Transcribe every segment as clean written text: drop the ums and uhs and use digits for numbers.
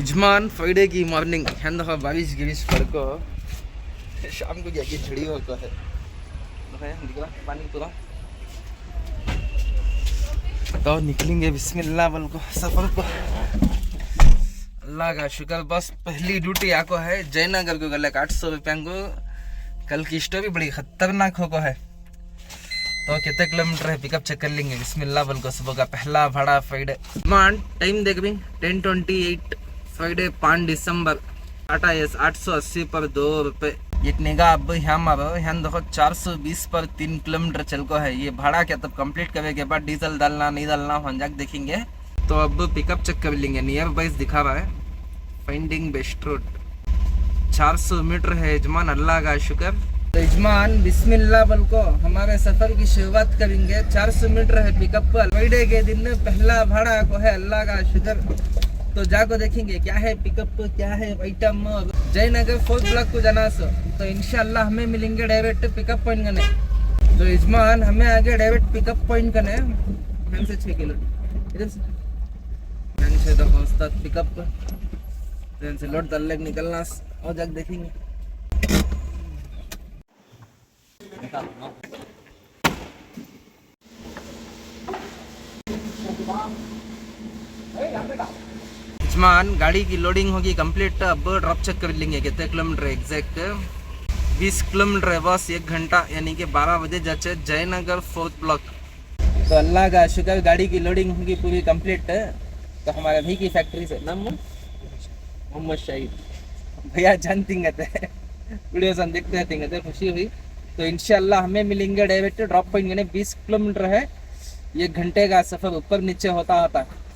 यजमान फ्राइडे की मॉर्निंग हैं दफा 22 पर को शाम को जाके झड़ी हो को है दिख रहा पानी पूरा तो निकलेंगे बिस्मिल्लाह बोल को सफर को। अल्लाह का शुक्र बस पहली ड्यूटी आको है जयनगर को गले 800 रुपया को। कल की स्टोरी बड़ी खतरनाक हो को है तो कितने किलोमीटर है पिकअप चेक कर लेंगे बिस्मिल्लाह बोल को। सुबह का पहला भाड़ा फ्राइडे मान टाइम देख भी 10:28 फ्राइडे 5 दिसंबर टाटा एस 880 पर 2 रुपये। ये निगाह अब यहाँ मारो यहाँ देखो 420 पर 3 किलोमीटर चल को है। ये भाड़ा क्या तब कंप्लीट करने के बाद डीजल डालना नहीं डालना हंजाक देखेंगे। तो अब पिकअप चेक कर लेंगे। नियर बाइस दिखा रहा है फाइंडिंग बेस्ट रोड 400 मीटर है यजमान। अल्लाह का शुक्र। तो यजमान बिस्मिल्लाह बोल को हमारे सफर की शुरुआत करेंगे। 400 मीटर है पिकअप पर। फ्राइडे के दिन पहला भाड़ा को है। अल्लाह का शुक्र। तो जाको देखेंगे क्या है पिकअप क्या है आइटम। जयनगर 4th ब्लॉक को जाना तो इंशाल्लाह हमें मिलेंगे डायरेक्ट पिकअप पॉइंट करने। तो यजमान हमें आगे डायरेक्ट पिकअप पॉइंट करने यहाँ से 6 किलो इधर से तो पिकअप से लोड दल निकलना और जाके देखेंगे। यजमान गाड़ी की लोडिंग होगी कंप्लीट। अब ड्रॉप चेक कर लेंगे कितने किलोमीटर एग्जैक्ट 20 किलोमीटर है बस 1 घंटा यानी कि 12 बजे जाचे जयनगर 4th ब्लॉक। तो अल्लाह का शुक्र गाड़ी की लोडिंग होगी पूरी कंप्लीट। तो हमारे भाई की फैक्ट्री से नाम मोहम्मद शाहिद भैया जानती वीडियो सन देखते रहते खुशी हुई। तो इंशाल्लाह हमें मिलेंगे डायरेक्ट ड्रॉप पॉइंट 20 किलोमीटर है 1 घंटे का सफर ऊपर नीचे होता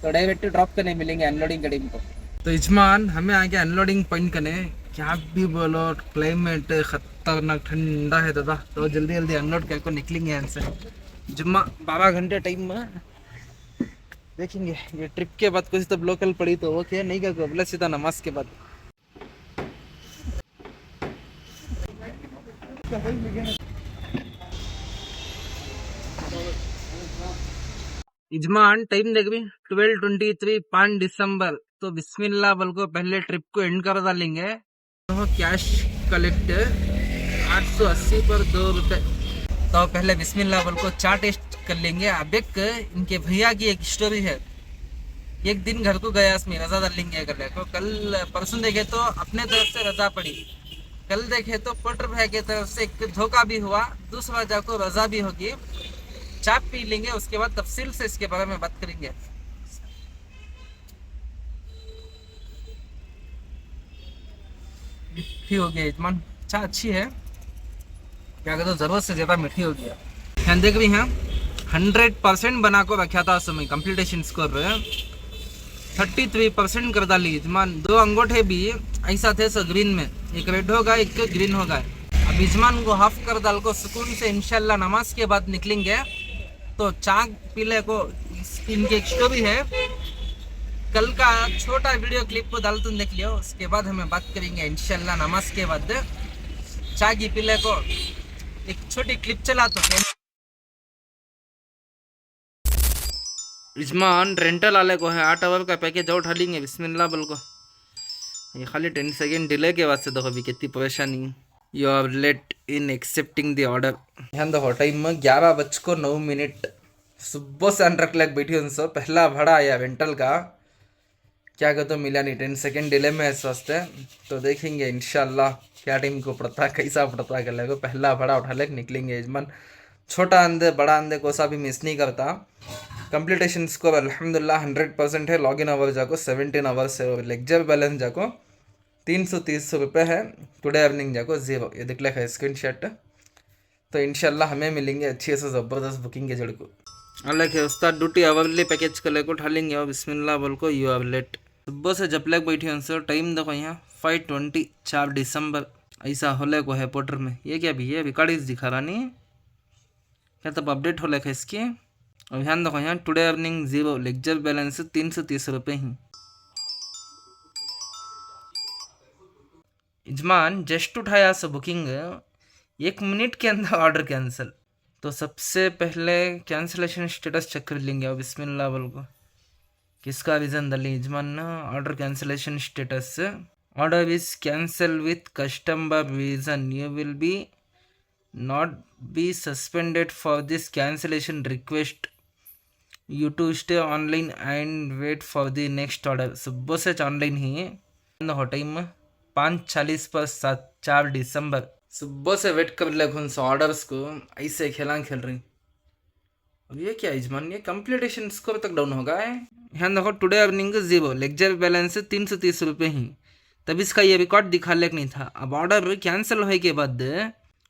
तो डायरेक्ट ड्रॉप करने मिलेंगे अनलोडिंग गाड़ी को। तो यजमान हमें आगे अनलोडिंग पॉइंट करने क्या भी बोलो क्लाइमेट खतरनाक ठंडा है दादा। तो जल्दी जल्दी अनलोड करके निकलेंगे यहाँ से। जुम्मा 12 घंटे टाइम में देखेंगे। ये ट्रिप के बाद कुछ तब लोकल पड़ी तो ओके नहीं कर बोले सीधा नमाज के बाद। यजमान टाइम देख भी 12:23 5 दिसंबर। तो बिस्मिल्लाह बोल को पहले ट्रिप को एंड कर डालेंगे। तो कैश कलेक्ट 880 पर 2 रुपये। तो पहले बिस्मिल्लाह बोल को चाय टेस्ट कर लेंगे। अब एक इनके भैया की एक स्टोरी है। एक दिन घर को गया इसमें रजा डालेंगे कर को। कल परसों देखे तो अपने तरफ से रजा पड़ी। कल देखे तो पोटर भाई की तरफ से एक धोखा भी हुआ। दूसरा जाको रजा भी होगी। चाय पी लेंगे उसके बाद तफसील से इसके बारे में बात करेंगे। मीठी हो गया यजमान चाय अच्छी है क्या कहते जरूरत से ज्यादा मीठी हो गया। यहाँ देख भी हैं 100% बना को रखा था समय कंप्लीटेशन स्कोर 33% कर डाली यजमान। 2 अंगूठे भी ऐसा थे सो ग्रीन में एक रेड होगा एक ग्रीन होगा। अब यजमान को हाफ कर डाल को सुकून से इंशाल्लाह नमाज के बाद निकलेंगे। तो चाय पीले को इनकी एक स्टोरी है। कल का छोटा वीडियो क्लिप को डाल तुम देख लियो। उसके बाद हमें बात करेंगे इंशाल्लाह नमाज के बाद। चाय की पीले को एक छोटी क्लिप चला तो यजमान रेंटल वाले को है 8 आवर का पैकेज और उठा लेंगे बिस्मिल्लाह बोल को। ये खाली 10 सेकेंड डिले के वास्ते देखो अभी कितनी परेशानी। You are late in accepting the order. यहाँ देखो टाइम में 11:09। सुबह से अंडर लग बैठी उनसे पहला भाड़ा आया रेंटल का क्या कहते मिला नहीं 10 सेकेंड डिले में इस वास्ते। तो देखेंगे इंशाल्लाह क्या टाइम को पड़ता कैसा पड़ता कर लेगा। पहला भाड़ा उठा ले निकलेंगे यजमान। छोटा अंधे बड़ा अंधे को सा भी मिस नहीं करता। कंप्लीटेशन स्कोर अल्हम्दुलिल्लाह 100% है। लॉगिन आवर जाको 17 आवर्स है और लेक्चर बैलेंस जाको 330 रुपये है। टुडे अर्निंग जाको 0 ये दिख लिखा है स्क्रीन शॉट। तो इंशाल्लाह हमें मिलेंगे अच्छी से ज़बरदस्त बुकिंग के जड़ को। अलग है उस्ताद ड्यूटी आवरली पैकेज कर लेको उठा लेंगे और बिस्मिल्लाह बोल को यू आर लेट। सुबह से जब लग बैठी उनसे टाइम देखो यहाँ 5:20 4 दिसंबर ऐसा होले को है पोर्टर में। ये क्या भी है रिकॉर्डिंग दिखा रहा नहीं क्या तब अपडेट हो लेखा इसकी। और ध्यान देखो यहाँ टुडे अर्निंग 0 लेक्चर बैलेंस 330 रुपये ही। यजमान जस्ट उठाया से बुकिंग 1 मिनट के अंदर ऑर्डर कैंसिल। तो सबसे पहले कैंसिलेशन स्टेटस चेक कर लेंगे अब बिस्मिल्लाह बोल को। किसका रीजन दली यजमान order cancellation status order is cancel with customer reason you will be not be suspended for this cancellation request you to stay online and wait for the next order सुबह से ऑनलाइन ही हो time 5:40 पर 4 दिसंबर सुबह से wait कर ले उन orders को ऐसे खेल रही। अब ये क्या यजमान ये कंप्लीटेशन स्कोर तक डाउन होगा है। यहाँ देखो टुडे अर्निंग 0 लेक्चर बैलेंस 330 रुपये ही तब इसका ये रिकॉर्ड दिखा ले नहीं था। अब ऑर्डर कैंसिल होने के बाद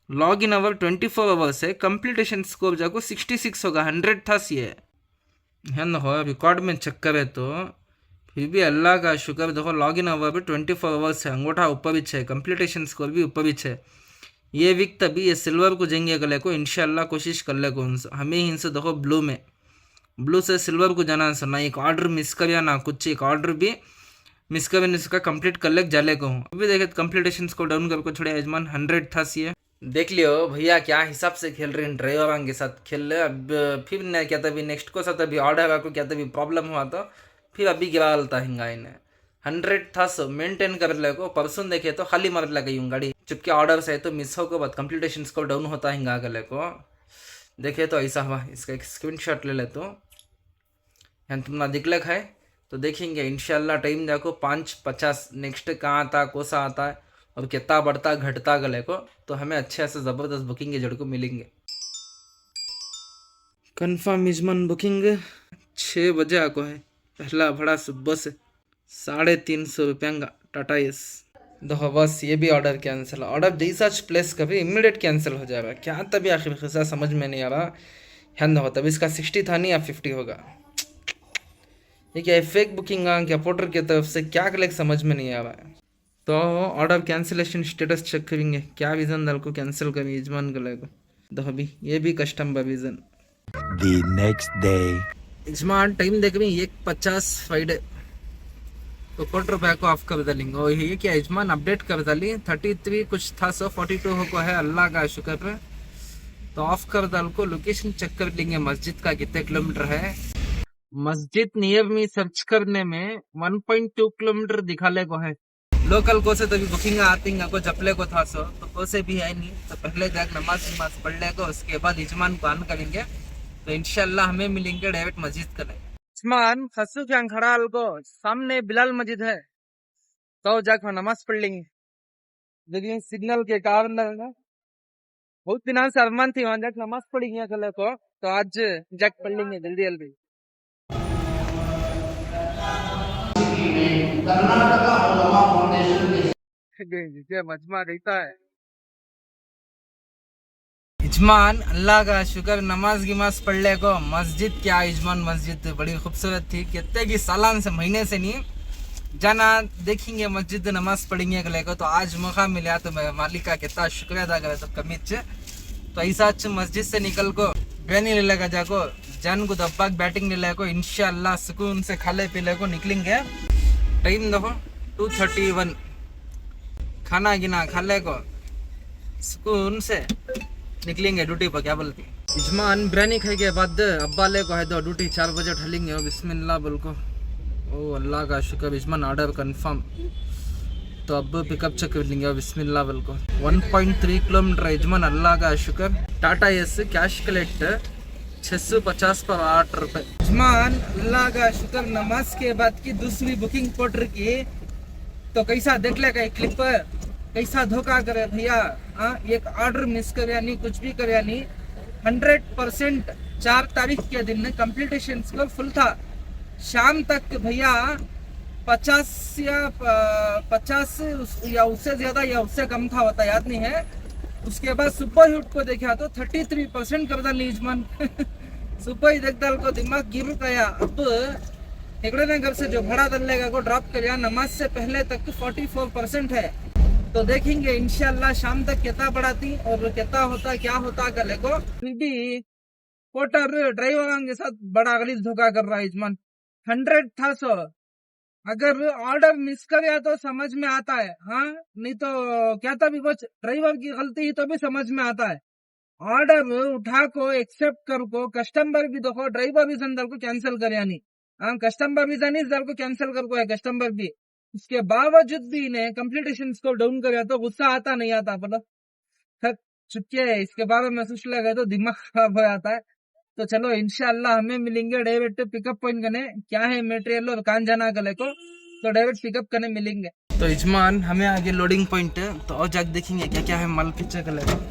लॉग इन आवर 24 आवर्स है कंप्लीटेशन स्कोर जाको 66 होगा 100 था ये। यहाँ देखो रिकॉर्ड में चेक करे तो फिर भी अल्लाह का शुक्र देखो लॉग इन आवर 24 आवर्स है अंगूठा ऊपर भी है कंप्लीटेशन स्कोर भी ऊपर भी है। ये वीक तभी ये सिल्वर को जाएंगे अगले को इंशाल्लाह कोशिश कर ले को हमें इनसे देखो ब्लू से सिल्वर को जाना सर ना एक ऑर्डर मिस कर या ना कुछ एक ऑर्डर भी मिस कर नहीं इसका कंप्लीट कर ले जाले को हूँ अभी देखे कंप्लीटेशन को डाउन करके छोड़े यजमान 100 था सी देख लियो भैया क्या हिसाब से खेल रहे हैं ड्राइवर के साथ खेल ले। अब फिर न क्या तभी नेक्स्ट को साथ अभी ऑर्डर को क्या तभी प्रॉब्लम हुआ तो फिर अभी गिरा लेता हिंगा इन्हें 100 था सो मेंटेन कर ले को परसों देखे तो खाली मार लगी हूँ गाड़ी चुपके ऑर्डर से तो मिस हो को बाद कंप्लीटेशन को डाउन होता है हिंगा गले को देखे तो ऐसा हुआ। इसका एक स्क्रीनशॉट ले ले तो यहाँ तुमना दिखले है तो देखेंगे इंशाल्लाह टाइम देखो 5:50 नेक्स्ट कहाँ आता कोसा आता है और कितना बढ़ता घटता गले को तो हमें अच्छे से ज़बरदस्त बुकिंग के जड़ को मिलेंगे। कन्फर्म यजमान बुकिंग 6 बजे आको है पहला भड़ा सुबह से 350 रुपया का टाटा एस देखो बस ये भी ऑर्डर कैंसिल ऑर्डर जैसा प्लेस कभी इमीडिएट कैंसिल हो जाएगा क्या तभी आखिर खिस्सा समझ में नहीं आ रहा है देखो तभी इसका 60 था नहीं या 50 होगा ये क्या फेक बुकिंग क्या पोर्टर की तरफ से क्या कलेक्ट समझ में नहीं आ रहा है। तो ऑर्डर कैंसिलेशन स्टेटस चेक करेंगे क्या रीज़न दल को कैंसिल करें यजमान गले को देखो अभी ये भी customer reason the next day यजमान टाइम देख रही 1:50 फ्राइडे तो ₹1 को ऑफ कर डालेंगे और ये क्या यजमान अपडेट कर डाली 33 कुछ था 142 हो को है अल्लाह का शुक्र पे तो ऑफ कर डाल को लोकेशन चेक कर लेंगे मस्जिद का कितने किलोमीटर है। मस्जिद नियर में सर्च करने में 1.2 किलोमीटर दिखा ले को है लोकल को से तभी बुकिंग आती को जपले को था सो तो से भी है नहीं तो पहले जाकर नमाज पढ़ ले को उसके बाद यजमान को ऑन करेंगे तो इंशाल्लाह हमें मिलेंगे डायरेक्ट मस्जिद का यजमान खसू क्या खड़ा को सामने बिलाल मस्जिद है तो जाकर नमाज पढ़ लेंगे लेकिन सिग्नल के कारण बहुत दिन से अरमान थी वहां जाकर नमाज पढ़ेंगे कल को तो आज जाकर पढ़ लेंगे जल्दी जल्दी। मजमा रहता है यजमान अल्लाह का शुक्र नमाज गिमाज पढ़ ले को मस्जिद क्या यजमान मस्जिद बड़ी खूबसूरत थी कितने की सालान से महीने से नहीं जाना देखेंगे मस्जिद नमाज पढ़ेंगे अगले को तो आज मौका मिला तो मैं मालिक का कितना शुक्र अदा करे सब कमीज तो ऐसा मस्जिद से निकल को गनी ले लेगा जाको जन को दब्बाक बैटिंग ले लेको इंशाल्लाह सुकून से खाले पीले को निकलेंगे। टाइम देखो 2:31 खाना गिना खाले को सुकून से निकलेंगे ड्यूटी पर क्या बोलती यजमान बिरयानी खाई के बाद अब्बा ले को है तो ड्यूटी 4 बजे ढलेंगे बिस्मिल्लाह बोल को ओ अल्लाह का शुक्र यजमान ऑर्डर कंफर्म तो अब पिकअप चेक कर लेंगे बिस्मिल्लाह बोल को 1.3 किलोमीटर यजमान अल्लाह का शुक्र टाटा एस कैश कलेक्ट 650 पर 8 रुपए यजमान अल्लाह का शुक्र नमाज के बाद की दूसरी बुकिंग पोर्टर की तो कैसा देख ले का क्लिप कैसा धोखा करे भैया एक ऑर्डर मिस कर नहीं कुछ भी कर नहीं 100% 4 तारीख के दिन में कंप्लीटेशन स्कोर फुल था शाम तक भैया 50 या उससे ज्यादा या उससे कम था होता याद नहीं है। उसके बाद सुपर हिट को देखा तो 33% कर डाली यजमान सुपर ही देख डाल को दिमाग गिर गया। अब एकड़े नगर से जो भाड़ा डलेगा को ड्रॉप कर नमाज से पहले तक 44% है तो देखेंगे इंशाल्लाह शाम तक कितना बढ़ाती और कितना होता क्या होता गले को। फिर भी पोर्टर ड्राइवर के साथ बड़ा गलीज धोखा कर रहा है यजमान 100 था सो अगर ऑर्डर मिस कर तो समझ में आता है नहीं तो क्या था भी बस ड्राइवर की गलती ही तो भी समझ में आता है। ऑर्डर उठा को एक्सेप्ट कर को कस्टमर भी देखो ड्राइवर भी संदर्भ को कैंसिल कर यानी हाँ कस्टमर भी जानी सर को कैंसिल कर को है कस्टमर भी, उसके बावजूद भी इन्हें कंप्लीटेशन को डाउन कर तो गुस्सा आता नहीं आता बोलो थक चुके है इसके बारे में सोच लगा तो दिमाग खराब हो जाता है। तो चलो इंशाल्लाह हमें मिलेंगे डायरेक्ट पिकअप पॉइंट करने, क्या है मटेरियल और कहाँ जाना गले को तो डायरेक्ट पिकअप करने मिलेंगे। तो यजमान हमें आगे लोडिंग पॉइंट है तो और जाके देखेंगे क्या क्या है माल कितना गले को।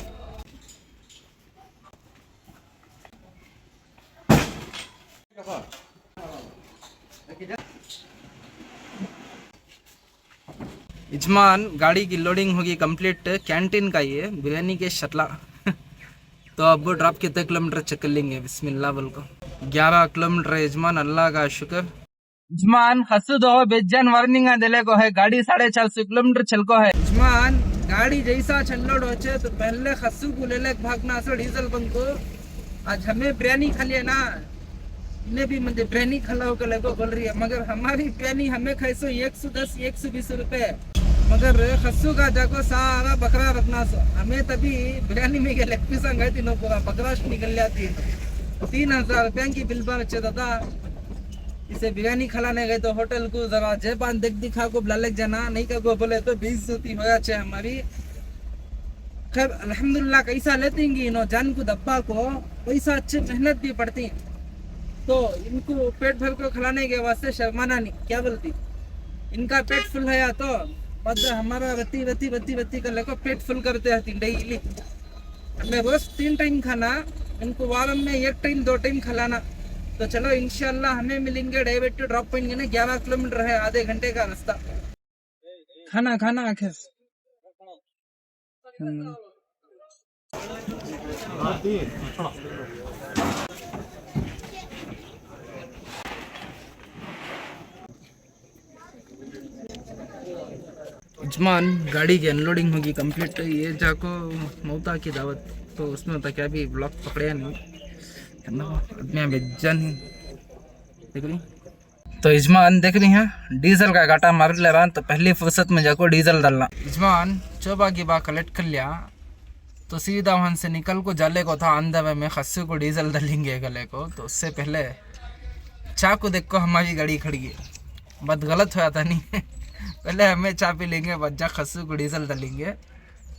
यजमान गाड़ी की लोडिंग होगी कंप्लीट, कैंटीन का ये बिरयानी के शटला तो अब ड्रॉप कितने किलोमीटर चेक कर लेंगे बिस्मिल्लाह बोल को। 11 किलोमीटर है यजमान, अल्लाह का शुक्र। यजमान हसुद हो बेजान वार्निंग दिले को है, गाड़ी 450 किलोमीटर चल को है। यजमान गाड़ी जैसा चल्लोड हो तो पहले खस्सू को ले भागना सो डीजल बंक को। आज हमें बिरयानी खा लिया ना, इन्हें भी मुझे बिरयानी खिलाओ को बोल रही है, मगर हमारी बिरयानी हमें खाई सो 110 120 रुपए, मगर खस्सू का जाको सारा बकरा रखना सो। हमें तभी बिरयानी में के लेग पीस गई थी नो पूरा बकरा निकल जाती 3000 रुपये की बिल पर अच्छे दादा। इसे बिरयानी खिलाने गए तो होटल को जरा जेबान देख दिखा को बुला जाना नहीं का को बोले तो 20 होती हो जाए हमारी। खैर अल्हम्दुलिल्लाह कैसा लेती नो जान को दब्बा को पैसा अच्छे मेहनत भी पड़ती, तो इनको पेट भर को खिलाने के वास्ते शर्माना नहीं, क्या बोलती इनका पेट फुल है तो बस हमारा बत्ती कर लेको पेट फुल करते हैं डेली। हमें रोज 3 टाइम खाना, इनको वारम में 1 टाइम 2 टाइम खिलाना। तो चलो इंशाल्लाह हमें मिलेंगे डायरेक्ट ड्रॉप पॉइंट में, 11 किलोमीटर है, आधे घंटे का रास्ता। खाना आखिर यजमान गाड़ी की अनलोडिंग होगी कंप्लीट। ये जाको मौता की दावत तो उसमें होता क्या भी ब्लॉक पकड़े नहीं आदमी बेजा नहीं देख रही। तो यजमान देख रही हैं डीजल का काटा मार ले रहा, तो पहली फुर्सत में जाको डीजल डालना। यजमान चौबा की बात कलेक्ट कर लिया तो सीधा वहाँ से निकल को जाले को था अंदर में खस्सू को डीजल डालेंगे गले को। तो उससे पहले चाह को देख को हमारी गाड़ी खड़ी है, बद गलत होया था नहीं पहले हमें चाय पी लेंगे, बच्चा खस्सू को डीजल डालेंगे,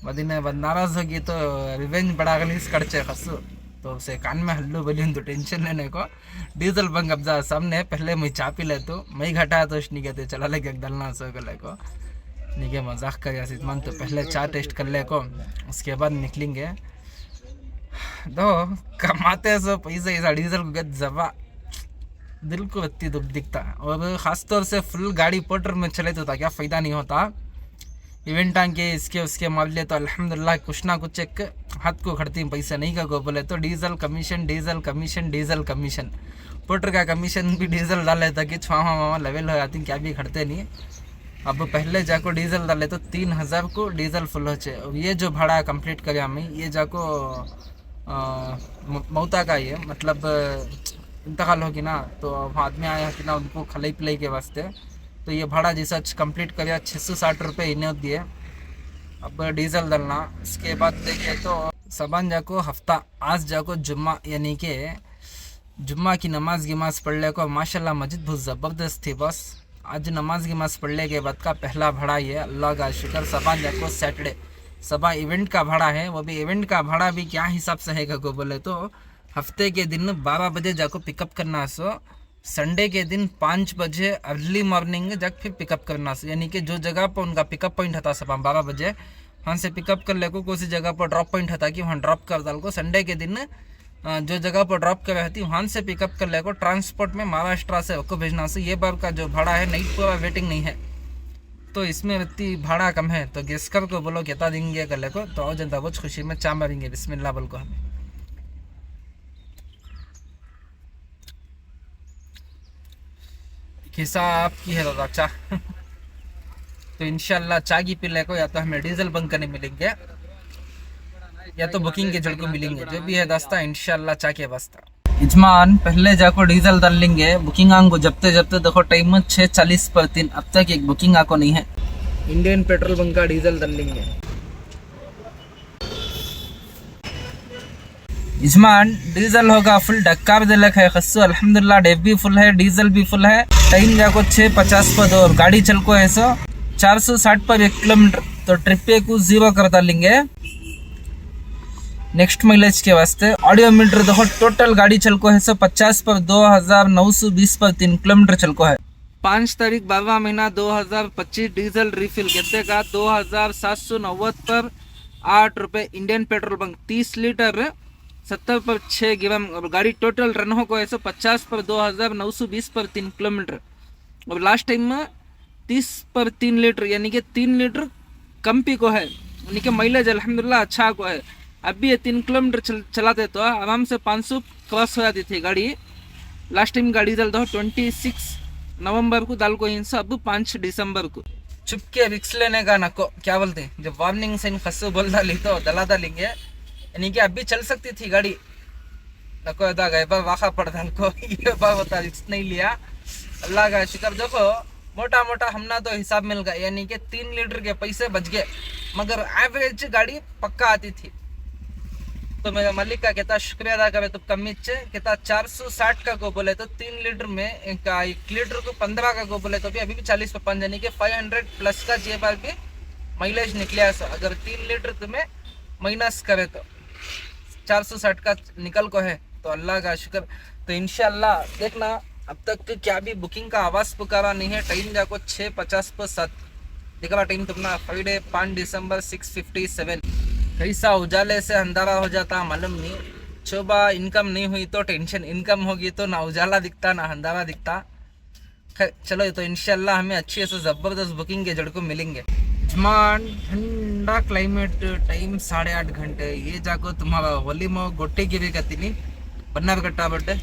बदी बद नाराज होगी तो रिवेंज बढ़ा गली कड़चे खस्सू। तो उसे कान में हल्लू बली तो टेंशन लेने को डीजल बंक अब जा सामने, पहले मैं चाय पी ले तो मैं घटाया तो नहीं कहते चला ले डालना सो गले को नहीं के मजाक कर मन। तो पहले चाय टेस्ट कर ले को, उसके बाद निकलेंगे। तो कमाते सो पैसे ऐसा डीजल को गद जबा दिल को इतनी दुख दिखता, और ख़ास तौर से फुल गाड़ी पोटर में चले तो था क्या फ़ायदा नहीं होता। इवेंट के इसके उसके मामले तो अल्हम्दुलिल्लाह कुछ ना कुछ एक हाथ को खड़ती पैसा नहीं का को बोले तो डीजल कमीशन पोटर का कमीशन भी डीजल डाले था कि छुआ लेवल हो जाती, क्या भी खड़ते नहीं। अब पहले जाको डीजल डाले तो 3000 को डीजल फुल हो चे। ये जो भाड़ा कंप्लीट कर हमें ये जाको मौता का ये मतलब इंतकाल होगी ना, तो आदमी आया कि ना उनको खलाई पिलाई के वास्ते, तो ये भाड़ा जैसा कंप्लीट कर 660 रुपये इन्हें दिए। अब डीजल डालना, उसके बाद देखे तो सबन जाको हफ्ता आज जाको जुम्मा यानी कि जुम्मा की नमाज गिमाज पढ़ ले को माशाल्लाह मस्जिद बहुत ज़बरदस्त थी। बस आज नमाज गिमाज पढ़ने के बाद का पहला भाड़ा ये अल्लाह का शुक्र। सबन जाको सैटरडे सबा इवेंट का भाड़ा है, वो भी इवेंट का भाड़ा भी क्या हिसाब से है को बोले तो हफ्ते के दिन 12 बजे जाको पिकअप करना सो, संडे के दिन 5 बजे अर्ली मॉर्निंग जाकर फिर पिकअप करना सो, यानी कि जो जगह पर उनका पिकअप पॉइंट था सब 12 बजे वहाँ से पिकअप कर ले को, किसी जगह पर ड्रॉप पॉइंट था कि वहाँ ड्रॉप कर डाल को। संडे के दिन जो जगह पर ड्रॉप कर रही थी वहाँ से पिकअप कर ले को, ट्रांसपोर्ट में महाराष्ट्र से को भेजना से। ये बार का जो भाड़ा है नहीं पूरा वेटिंग नहीं है, तो इसमें इतनी भाड़ा कम है। तो गेस्कर को बोलो कितना देंगे कर ले को, तो और जनता बहुत खुशी में चा मारेंगे बिस्मिल्लाह बोल को हमें। हिसाब की है दादा चाह तो इंशाल्लाह चाय की पी ले को, या तो हमें डीजल बंक करने मिलेंगे या तो बुकिंग के जड़ को मिलेंगे, जो भी है दास्ता इंशाल्लाह चाय के वास्ता। यजमान पहले जाको डीजल डाल लेंगे, बुकिंग आंगो जबते देखो टाइम 6:40 पर 3, अब तक एक बुकिंग आको नहीं है। इंडियन पेट्रोल बंक का डीजल डाल लेंगे। यजमान डीजल होगा फुल डक्का भी दिलक है खस्सू अल्हम्दुलिल्लाह डेफ भी फुल है डीजल भी फुल है टाइम जाको 6:50 पर और गाड़ी चल को है सो 460 पर 1 किलोमीटर तो ट्रिप पे को जीरो करता लेंगे नेक्स्ट माइलेज के वास्ते। ऑडियो मीटर देखो टोटल गाड़ी चल को है सो 50 पर 2920 पर 3 किलोमीटर चल को है। 5 तारीख 12वां महीना 2025 डीजल रिफिल कहते का 2790 पर 8 रुपये इंडियन पेट्रोल बंक 30 लीटर 70 पर 6 गिरम और गाड़ी टोटल रन हो को 150 पर 2920 पर 3 किलोमीटर और लास्ट टाइम में 30 पर 3 लीटर यानी कि 3 लीटर कम पी को है यानी कि माइलेज अल्हम्दुलिल्लाह अच्छा को है। अब भी ये 3 किलोमीटर चलाते तो आराम से 500 क्रॉस हो जाती थी गाड़ी। लास्ट टाइम गाड़ी डाल दो 26 नवंबर को डाल को इनसे अब 5 दिसंबर को चुपके रिक्स लेने का नको क्या बोलते हैं जब वार्निंग साइन खस्सू बोल डाली तो दला डालेंगे यानी कि अभी चल सकती थी गाड़ी नको अदा गए पर वाखा पड़ डाल को ये बात बता रिक्स नहीं लिया अल्लाह का शुक्र। देखो मोटा मोटा हमना तो हिसाब मिल गया यानी कि 3 लीटर के पैसे बच गए मगर एवरेज गाड़ी पक्का आती थी। तो मेरा मालिक का कहता शुक्रिया अदा करे तो कमीज कहता 460 का को बोले तो 3 लीटर में 1 लीटर को 15 का को बोले तो भी अभी भी 40 पे 5 यानी कि 500 प्लस का जे बार भी माइलेज निकला है। अगर 3 लीटर तुम्हें माइनस करे तो 460 का निकल को है तो अल्लाह का शुक्र। तो इंशाल्लाह देखना अब तक क्या भी बुकिंग का आवाज़ पुकारा नहीं है। टाइम जाको 6:50 पर 7 दिखा टाइम तुम्हारा फ्राइडे 5 दिसंबर 6:57 कैसा उजाले से अंधारा हो जाता मालूम नहीं। सुबह इनकम नहीं हुई तो टेंशन इनकम होगी तो ना उजाला दिखता ना अंधारा दिखता। चलो तो इंशाल्लाह हमें अच्छी से ज़बरदस्त बुकिंग के जड़ को मिलेंगे। ठंडा क्लाइमेट टाइम 8:30 घंटे ये जाको तुम्हारा होली में गोटे की भी कहती नहीं बन्नार कट्टा बटे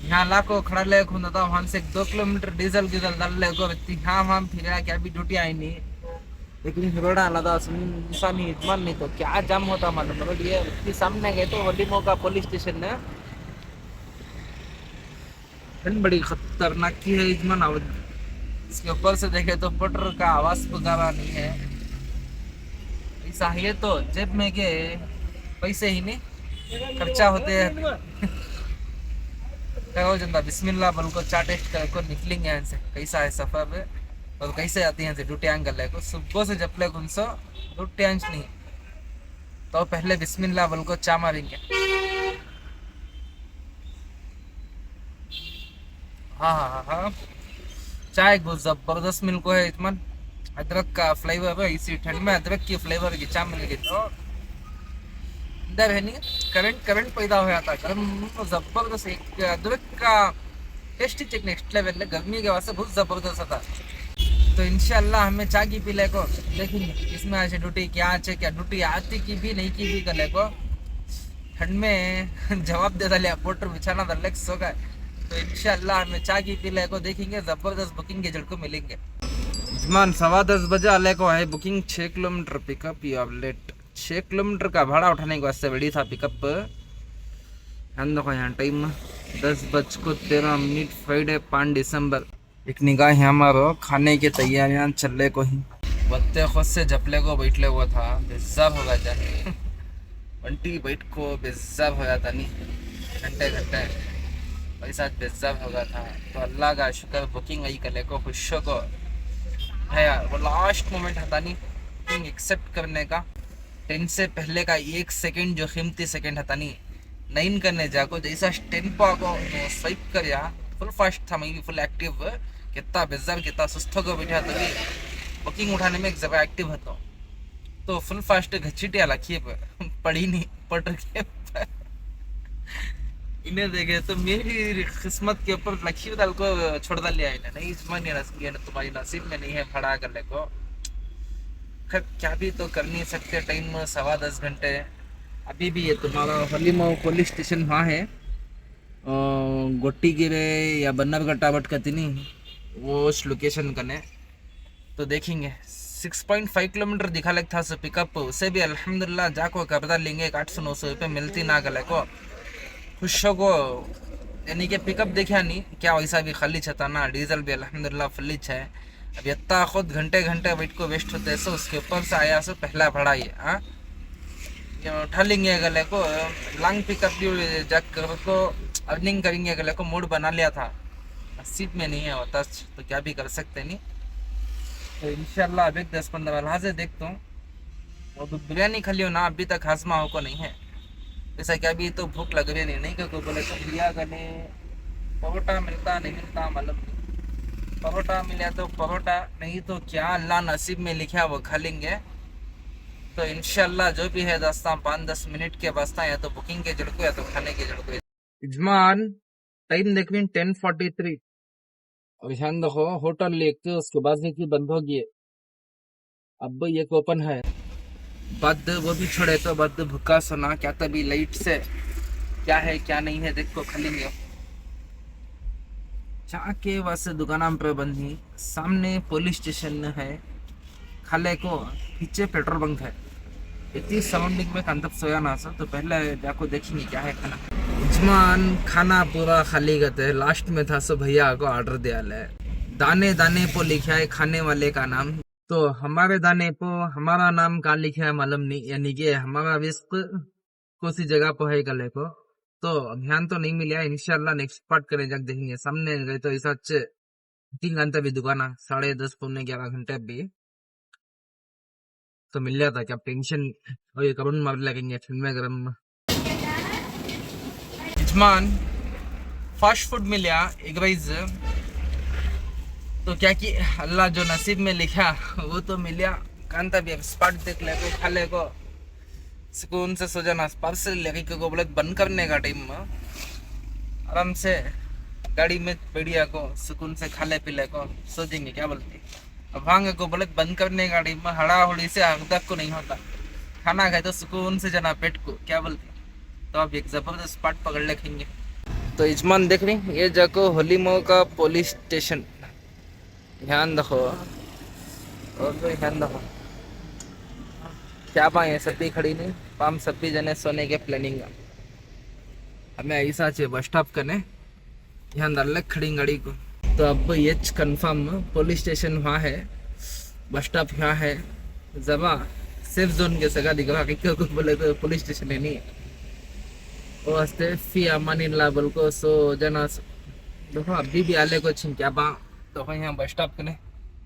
यहाँ लाखों खड़ा ले खुदा था वहाँ से 2 किलोमीटर डीजल डाल ले को व्यक्ति हाँ वहाँ फिर क्या भी ड्यूटी आई नहीं लेकिन रोड़ा लगा इंसान ही इतमान नहीं तो क्या जाम होता मालूम रोड ये उसके सामने गए तो वलीमो का पुलिस स्टेशन है बड़ी खतरनाक की है इजमान। इसके ऊपर से देखे तो पटर का आवाज पुकारा नहीं है ऐसा है तो जेब में के पैसे ही नहीं खर्चा होते हैं। जनता बिस्मिल्लाह बोल को चा टेस्ट कर को निकलेंगे यहाँ से कैसा है सफर में और कैसे आती हैं ड्यूटी एंगल को सुबह से जब लग उनसे ड्यूटी अंश नहीं तो पहले बिस्मिल्लाह बोल को चा मारेंगे। हाँ हाँ हाँ चाय बहुत जबरदस्त मिल को है इतमान अदरक का फ्लेवर है इसी ठंड में अदरक की फ्लेवर की चा मिल गई तो अंदर है नहीं करंट पैदा हो जाता गर्म जबरदस्त एक अदरक का टेस्ट ही एक नेक्स्ट लेवल है गर्मी के वास्ते बहुत जबरदस्त था। तो इंशाल्लाह हमें चाय की पी ले को देखेंगे इसमें आज ड्यूटी क्या अच्छे क्या ड्यूटी आती की भी नहीं की भी कर ले को ठंड में जवाब दे डाले पोटर बिछाना था रिलैक्स हो गए। तो इंशाल्लाह हमें चाय की पी ले को देखेंगे जबरदस्त बुकिंग के जड़ को मिलेंगे। जमान 10:15 बजे आले को है booking 6 kilometre pickup you are late 6 kilometre का भाड़ा उठाने के वास्ते रेडी था पिकअप। देखो यहाँ टाइम 10:13 फ्राइडे 5 दिसंबर एक निगाह यहाँ मारो खाने की तैयारियां चल रहे को ही बत्ते खुद से जपले को बैठले हुआ था बेजार हो गया बंटी बैठ को बेजार हो जाता नहीं घंटे पैसा बेजार हो गया था। तो अल्लाह का शुक्र बुकिंग आई कले को खुशो को है वो लास्ट मोमेंट था नहीं बुकिंग एक्सेप्ट करने का 10 से पहले का 1 सेकंड जो कीमती सेकंड था नहीं 9 करने जाको जैसा 10 पा को स्वाइप कर या फुल फास्ट था मैं भी फुल एक्टिव कितना बेजार कितना सुस्त को बैठा तो भी बुकिंग उठाने में एक जगह एक्टिव होता तो फुल फास्ट घसीटिया लखिए पड़ी नहीं पट के इन्हें देखे तो मेरी किस्मत के ऊपर लखी डाल को छोड़ डाल लिया इन्हें नहीं इसमें तुम्हारी नसीब में नहीं है खड़ा कर ले को क्या भी तो कर नहीं सकते। टाइम 10:15 घंटे अभी भी ये तुम्हारा हलीमो पुलिस स्टेशन वहाँ है गोट्टी गिरे या बन्नर का टावट का नहीं वो उस लोकेशन कने तो देखेंगे 6.5 किलोमीटर दिखा लग था पिकअप उसे भी अल्हम्दुलिल्लाह जाको करदा लेंगे 800-900 रुपये मिलती ना गले को खुशों को यानी कि पिकअप देखा नहीं क्या वैसा भी खाली छता ना डीजल भी अल्हम्दुलिल्लाह फुल्ली है। अब इतना खुद घंटे वेट को वेस्ट होते हैं उसके ऊपर से आया सो पहला भाड़ा ये हाँ ये उठा लेंगे गले को, लॉन्ग पिकअप भी जग कर को अर्निंग करेंगे गले को मूड बना लिया था, नसीब में नहीं है होता तो क्या भी कर सकते नहीं। तो इंशाल्लाह अभी 10-15 लहा से देखता हूँ। और बिरयानी खा लियो ना अभी तक हाजमा हो को नहीं है, जैसा कि अभी तो भूख लग रही नहीं क्योंकि बोले तो लिया करने परोटा मिलता नहीं मिलता मालूम नहीं, परोटा मिला तो परोटा, नहीं तो क्या अल्लाह नसीब में लिखा वो खा लेंगे। तो इंशाल्लाह जो भी है दोस्तों 5-10 मिनट के वास्ता या तो बुकिंग के जड़को या तो खाने के जड़को। इजमान टाइम देख 10:43 और ध्यान देखो होटल लेके उसके बाद की बंद होगी, अब ये ओपन है। बद वो भी छोड़े तो बद भूखा सुना क्या तभी लाइट से क्या है क्या नहीं है देखो खाली नहीं चाह के वास्ते दुकाना पे बंदी, सामने पुलिस स्टेशन है, खाले को पीछे पेट्रोल बंक है। इतनी सराउंडिंग में कंदप सोया ना सा तो पहले जाको देखेंगे क्या है खाना। यजमान खाना पूरा खाली गए, लास्ट में था सो भैया को ऑर्डर दिया है, दाने दाने पे लिखा है खाने वाले का नाम, तो हमारे दाने पे हमारा नाम कहाँ लिखा है मालूम नहीं, यानी कि हमारा रिस्क कोसी जगह पे है गले को, तो ध्यान तो नहीं मिला। इंशाल्लाह नेक्स्ट पार्ट करें जब देखेंगे। सामने गए तो इस 3 घंटे भी दुकान 10:30 पौने 11 घंटे भी तो मिल जाता, क्या टेंशन और ये करुण मार लगेंगे ठंड में गर्म। यजमान फास्ट फूड मिला एक राइज, तो क्या कि अल्लाह जो नसीब में लिखा वो तो मिला, कांता भी स्पॉट देख ले को खा ले को सुकून से सो जाना। पार्सल लेके को बोले बंद करने का टाइम में आराम से गाड़ी में बढ़िया को सुकून से खा ले पी ले को सो जाएंगे, क्या बोलती। अब भांग को बोले बंद करने का टाइम में हड़ाहुड़ी से हकदक को नहीं होता, खाना खाए तो सुकून से जाना पेट को, क्या बोलती। तो अब एक जबरदस्त स्पॉट पकड़ लेंगे। तो यजमान देख रही ये जगह होलीमो का पुलिस स्टेशन, ध्यान रखो और तो ध्यान रखो क्या पाए सभी खड़ी नहीं पाम सभी जने सोने के प्लानिंग हमें ऐसा चाहिए बस स्टॉप करने ध्यान डाल खड़ी गाड़ी को। तो अब ये कंफर्म पुलिस स्टेशन वहाँ है, बस स्टॉप यहाँ है, जबा सेफ जोन के सगा दिखा को बोले तो पुलिस स्टेशन है नहीं वो हंसते फी अमानी बोल को सो जना देखो अभी भी आले को छिन क्या बा देखो यहाँ बस स्टॉप करने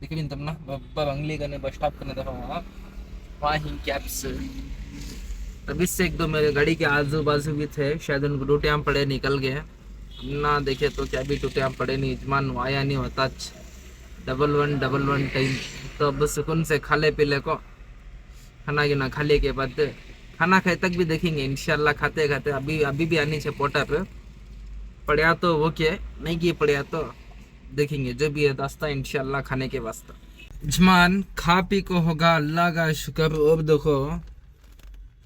दिख रही तुम ना बंगली करने बस स्टॉप करने देखो वहाँ ही कैब्स। तभी से 1-2 मेरे गाड़ी के आजू बाजू भी थे, शायद उनको टूटियाँ पड़े निकल गए ना, देखे तो क्या भी टूटियाँ पड़े नहीं। यजमान आया नहीं होता 1111 टाइम, तो अब सुकून से खा ले पी ले को खाना गिना खाने के बाद खाना खाए तक भी देखेंगे इंशाल्लाह। खाते खाते अभी भी आनी चाहिए पोटा पे पड़ा तो वो क्या नहीं किए पड़ा तो देखेंगे जो भी है दास्ता इंशाल्लाह खाने के वास्ते। यजमान खा पी को होगा अल्लाह का शुक्र। और देखो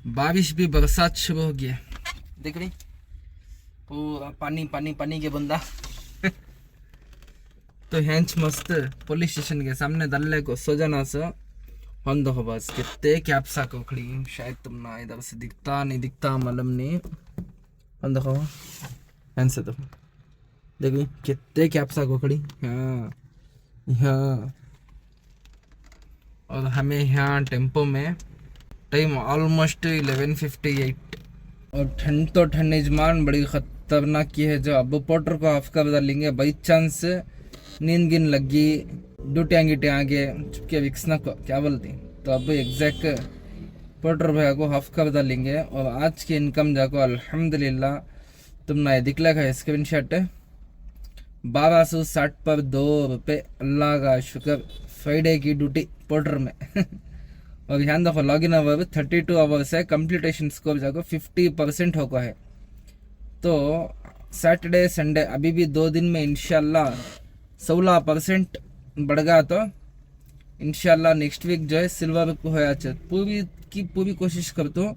बारिश भी बरसात शुरू हो गया, देख रही पूरा पानी पानी पानी के बंदा तो हैंच मस्त पुलिस स्टेशन के सामने दल्ले को सजाना सा हम देखो बस कितने कैप्सा को खड़ी, शायद तुम ना इधर से दिखता नहीं दिखता मालूम नहीं, हम देखो हैंड से देखो देखो कितने कैप्सा को खड़ी हाँ यहाँ। और हमें यहाँ टेम्पो में टाइम ऑलमोस्ट 11:58 और ठंड तो ठंड यजमान बड़ी खतरनाक की है। जो अब पोटर को ऑफ कर डालेंगे बाई चांस नींद गिन लगी डूटियाँ गिटियाँ आगे चुपके विक्सना को क्या बोलती, तो अब एग्जैक्ट पोटर भैया को ऑफ कर डालेंगे। और आज की इनकम जाको अल्हम्दुलिल्लाह तुम ना दिखला का स्क्रीन शॉट 1260 पर 2 रुपये, अल्लाह का शुक्र। फ्राइडे की ड्यूटी पोर्टर में और ध्यान रखो लॉगिन आवर 32 आवर्स है, कंप्लीटेशन स्कोर जाको 50% होगा है। तो सैटरडे संडे अभी भी 2 दिन में इंशाल्लाह 16% बढ़ गया, तो इंशाल्लाह नेक्स्ट वीक जो है सिल्वर को होया पूरी कोशिश करता हूँ।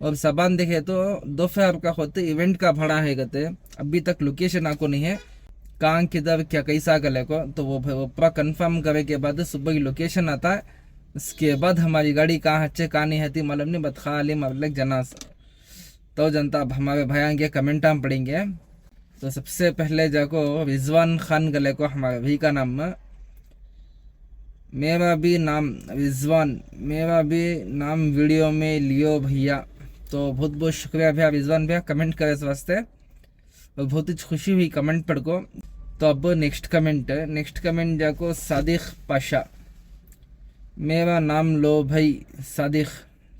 और सामान देखे तो दोपहर का होते इवेंट का भाड़ा है कहते, अभी तक लोकेशन आपको नहीं है कहाँ किधर क्या कैसा गले को, तो वो पूरा कंफर्म करे के बाद सुबह की लोकेशन आता है। उसके बाद हमारी गाड़ी कहाँ अच्छे कहाँ नहीं आती मालूम नहीं, बत खाली मरलक जनास तो जनता अब हमारे भैया के कमेंट हम पढ़ेंगे। तो सबसे पहले जाको रिजवान खान गले को हमारे भाई का नाम मेरा भी नाम रिजवान, मेरा भी नाम वीडियो में लियो भैया, तो बहुत बहुत शुक्रिया भैया रिजवान भैया कमेंट करे इस वास्ते, और बहुत ही खुशी हुई कमेंट पढ़ को। तो अब नेक्स्ट कमेंट जाको सादिक पाशा, मेरा नाम लो भाई सादिक।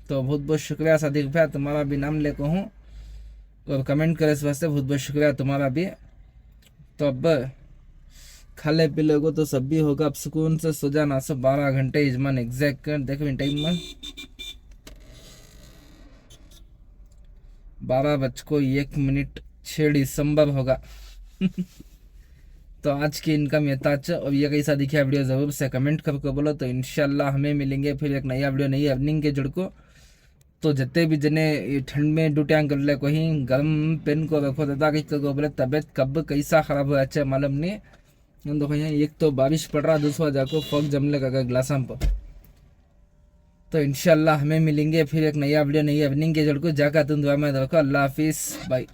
तो बहुत बहुत शुक्रिया सादिक भैया, तुम्हारा भी नाम लेको हूँ और कमेंट करे इस वास्ते, बहुत बहुत शुक्रिया तुम्हारा भी। तो अब खाले पीले को तो सब भी होगा, अब सुकून से सो जाना। 12 घंटे इजमान एग्जैक्ट कर देखो टाइम में 12:01 6 दिसंबर होगा। तो आज की इनकम ये था। और ये कैसा दिखा वीडियो जरूर से कमेंट करके बोलो। तो इंशाल्लाह हमें मिलेंगे फिर एक नया वीडियो नई अर्निंग के जुड़ को। तो जितने भी जने ये ठंड में ड्यूटियाँ कर ले, कोई गर्म पेन को रखो दादा को बोले तबियत कब कैसा खराब हो अच्छा मालूम नहीं। देखो यहाँ एक तो बारिश पड़ रहा, दूसरा जाको फॉग जमने का ग्लासा पर। तो इंशाल्लाह हमें मिलेंगे फिर एक नया वीडियो नई अर्निंग के जुड़ को। जाकर तुम दुआ में रखो। अल्लाह हाफिज़, बाय।